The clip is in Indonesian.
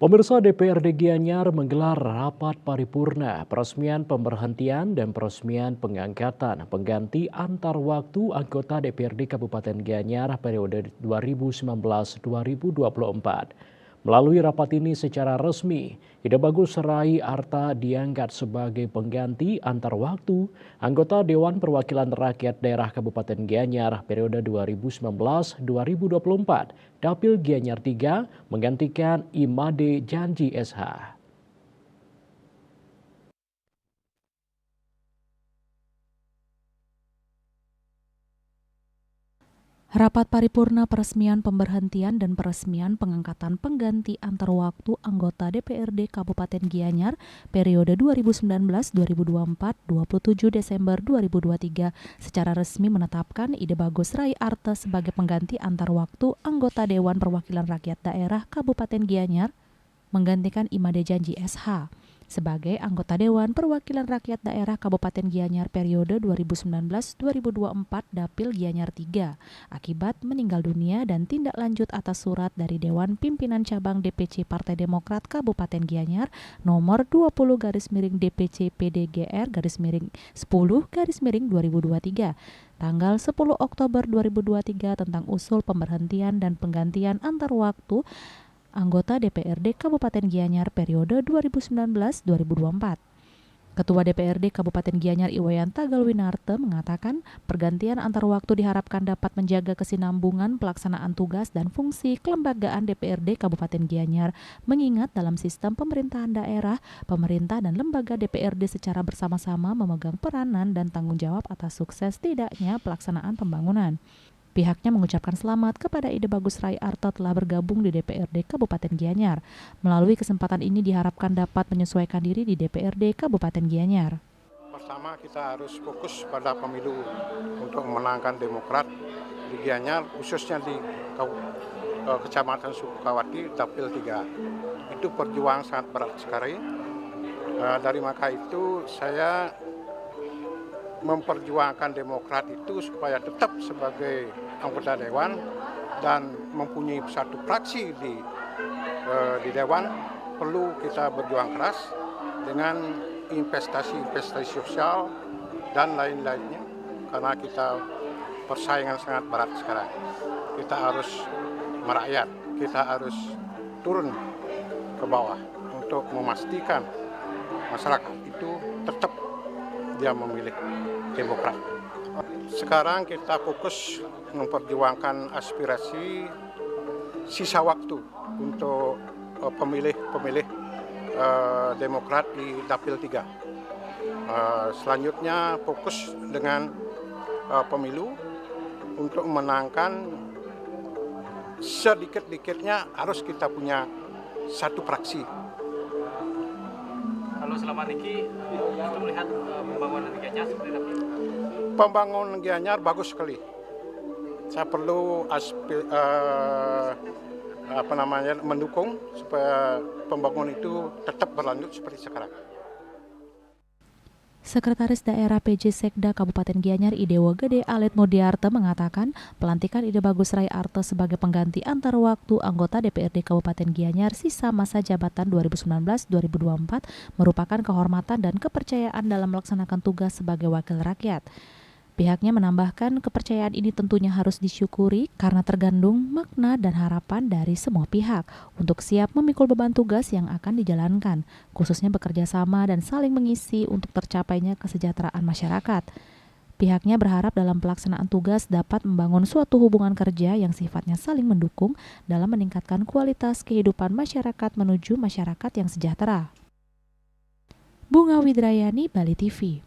Pemirsa DPRD Gianyar menggelar rapat paripurna peresmian pemberhentian dan peresmian pengangkatan pengganti antar waktu anggota DPRD Kabupaten Gianyar periode 2019-2024. Melalui rapat ini secara resmi, Ida Bagus Rai Arta diangkat sebagai pengganti antar waktu anggota Dewan Perwakilan Rakyat Daerah Kabupaten Gianyar periode 2019-2024. Dapil Gianyar 3 menggantikan Imade Janji SH. Rapat paripurna peresmian pemberhentian dan peresmian pengangkatan pengganti antar waktu anggota DPRD Kabupaten Gianyar periode 2019-2024 27 Desember 2023 secara resmi menetapkan Ida Bagus Rai Arta sebagai pengganti antar waktu anggota Dewan Perwakilan Rakyat Daerah Kabupaten Gianyar menggantikan Imade Janji SH sebagai anggota Dewan Perwakilan Rakyat Daerah Kabupaten Gianyar periode 2019-2024 Dapil Gianyar 3 akibat meninggal dunia dan tindak lanjut atas surat dari Dewan Pimpinan Cabang DPC Partai Demokrat Kabupaten Gianyar nomor 20/DPC PDGR/10/2023 tanggal 10 Oktober 2023 tentang usul pemberhentian dan penggantian antar waktu anggota DPRD Kabupaten Gianyar periode 2019-2024. Ketua DPRD Kabupaten Gianyar Iwayan Tagalwinarte mengatakan pergantian antar waktu diharapkan dapat menjaga kesinambungan pelaksanaan tugas dan fungsi kelembagaan DPRD Kabupaten Gianyar mengingat dalam sistem pemerintahan daerah, pemerintah dan lembaga DPRD secara bersama-sama memegang peranan dan tanggung jawab atas sukses tidaknya pelaksanaan pembangunan. Pihaknya mengucapkan selamat kepada Ida Bagus Rai Arta telah bergabung di DPRD Kabupaten Gianyar. Melalui kesempatan ini diharapkan dapat menyesuaikan diri di DPRD Kabupaten Gianyar. Pertama, kita harus fokus pada pemilu untuk memenangkan Demokrat di Gianyar, khususnya di Kecamatan Sukawati, Dapil 3. Itu perjuangan sangat berat sekali. Dari maka itu saya memperjuangkan Demokrat itu supaya tetap sebagai anggota Dewan dan mempunyai satu fraksi di Dewan. Perlu kita berjuang keras dengan investasi sosial dan lain-lainnya karena kita persaingan sangat berat sekarang. Kita harus merakyat, kita harus turun ke bawah untuk memastikan masyarakat itu tetap dia memilih Demokrat. Sekarang kita fokus memperjuangkan aspirasi sisa waktu untuk pemilih Demokrat di Dapil 3. Selanjutnya fokus dengan pemilu untuk memenangkan sedikit-dikitnya harus kita punya satu fraksi. Kalau selama ini kita melihat pembangunan Gianyar seperti apa? Pembangunan Gianyar bagus sekali. Saya perlu mendukung supaya pembangunan itu tetap berlanjut seperti sekarang. Sekretaris Daerah PJ Sekda Kabupaten Gianyar Idewo Gede Alet Modiarte mengatakan pelantikan Ida Bagus Rai Arta sebagai pengganti antar waktu anggota DPRD Kabupaten Gianyar sisa masa jabatan 2019-2024 merupakan kehormatan dan kepercayaan dalam melaksanakan tugas sebagai wakil rakyat. Pihaknya menambahkan kepercayaan ini tentunya harus disyukuri karena tergandung makna dan harapan dari semua pihak untuk siap memikul beban tugas yang akan dijalankan, khususnya bekerja sama dan saling mengisi untuk tercapainya kesejahteraan masyarakat. Pihaknya berharap dalam pelaksanaan tugas dapat membangun suatu hubungan kerja yang sifatnya saling mendukung dalam meningkatkan kualitas kehidupan masyarakat menuju masyarakat yang sejahtera. Bunga Widrayani, Bali TV.